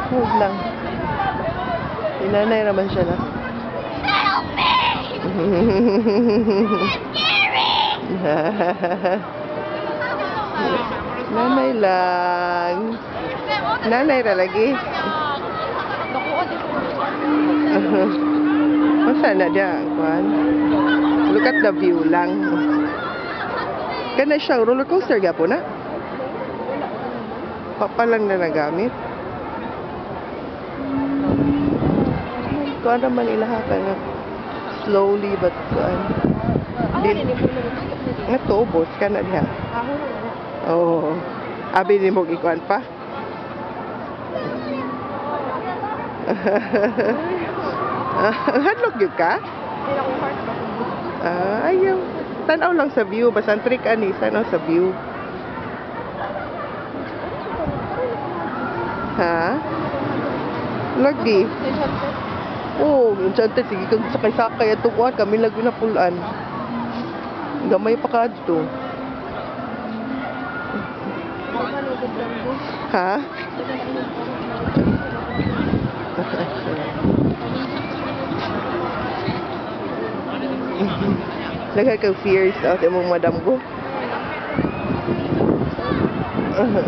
Huwag lang. Inanay naman siya na. Help me! Nanay lang. Nanay ra lagi. Masa na dia kuan? Look at the view lang. Kana siya roller coaster gyapon na. Papa lang na nagamit. Kuan naman ilahakan nga slowly but kuan. Nga tubos ka na diha. Oo. Abi ni mo ikuan pa. Hadlok yun ka? Ayaw. Tanaw lang sa view. Basta trick ani. Tanaw sa view. Ha? Lagi. Oo. Enchanted. Sige kang sakay-sakay. Ito kuhan. Kami lagi na pulaan. Gamay pa ka dito. Ha? Nagkaka-fears out yung madam ko.